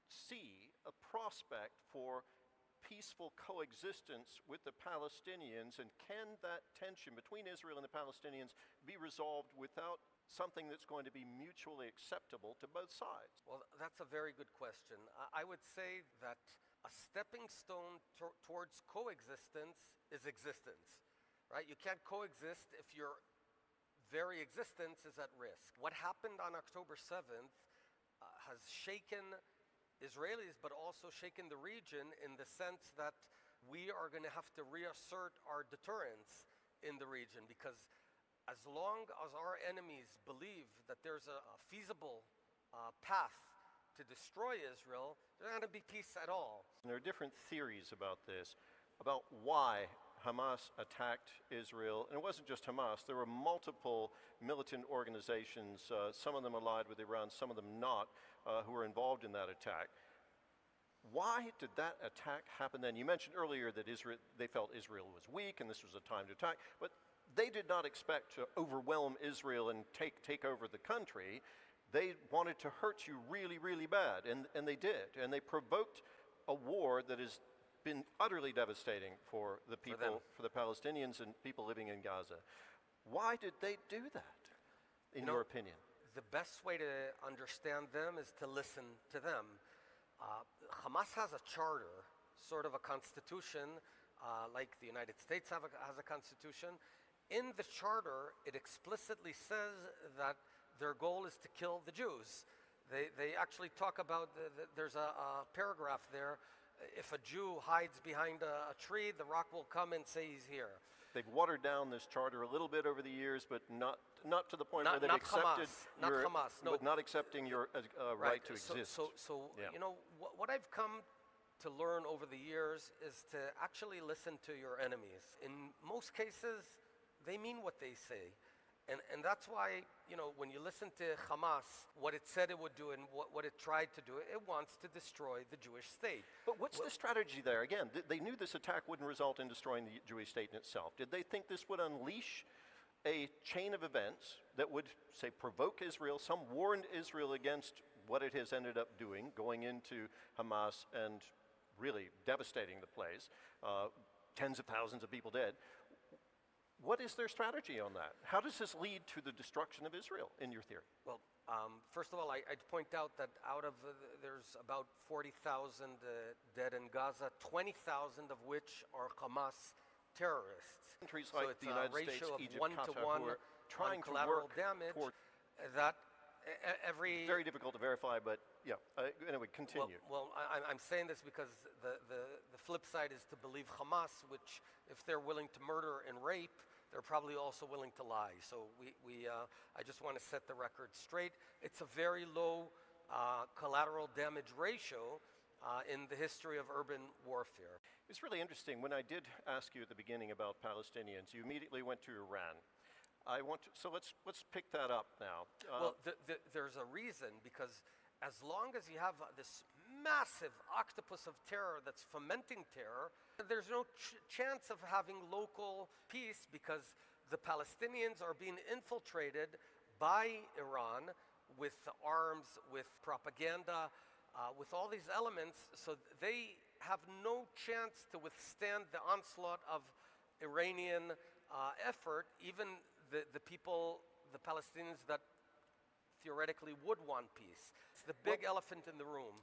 see a prospect for peaceful coexistence with the Palestinians, and can that tension between Israel and the Palestinians be resolved without something that's going to be mutually acceptable to both sides? Well, that's a very good question. I would say that a stepping stone towards coexistence is existence, right? You can't coexist if your very existence is at risk. What happened on October 7th has shaken Israelis, but also shaken the region in the sense that we are going to have to reassert our deterrence in the region, because as long as our enemies believe that there's a feasible path to destroy Israel, there's not going to be peace at all. And there are different theories about this, about why Hamas attacked Israel. And it wasn't just Hamas. There were multiple militant organizations, some of them allied with Iran, some of them not, who were involved in that attack. Why did that attack happen then? You mentioned earlier that they felt Israel was weak and this was a time to attack, but they did not expect to overwhelm Israel and take over the country. They wanted to hurt you really, really bad, and they did. And they provoked a war that has been utterly devastating for the people, for the Palestinians and people living in Gaza. Why did they do that, in your opinion? The best way to understand them is to listen to them. Hamas has a charter, sort of a constitution, like the United States has a constitution. In the charter, it explicitly says that their goal is to kill the Jews. They actually talk about, there's a paragraph there, if a Jew hides behind a tree, the rock will come and say he's here. They've watered down this charter a little bit over the years, but not to the point where they've accepted not accepting your right to exist. So you know, what I've come to learn over the years is to actually listen to your enemies. In most cases, they mean what they say. And that's why, you know, when you listen to Hamas, what it said it would do and what it tried to do, it wants to destroy the Jewish state. But what's the strategy there? Again, they knew this attack wouldn't result in destroying the Jewish state in itself. Did they think this would unleash a chain of events that would, say, provoke Israel? Some warned Israel against what it has ended up doing, going into Hamas and really devastating the place. Tens of thousands of people dead. What is their strategy on that? How does this lead to the destruction of Israel, in your theory? Well, first of all, I'd point out that out of there's about 40,000 dead in Gaza, 20,000 of which are Hamas terrorists. Countries like the United States, Egypt, Qatar, who are trying to work damage toward that every... Very difficult to verify, but yeah. Anyway, continue. Well, I'm saying this because the flip side is to believe Hamas, which if they're willing to murder and rape, they're probably also willing to lie. So I just want to set the record straight. It's a very low collateral damage ratio in the history of urban warfare. It's really interesting. When I did ask you at the beginning about Palestinians, you immediately went to Iran. So let's pick that up now. Well, there's a reason, because as long as you have this massive octopus of terror that's fomenting terror, there's no chance of having local peace, because the Palestinians are being infiltrated by Iran with arms, with propaganda, with all these elements, so they have no chance to withstand the onslaught of Iranian effort, even the people, the Palestinians that theoretically would want peace. It's the big elephant in the room.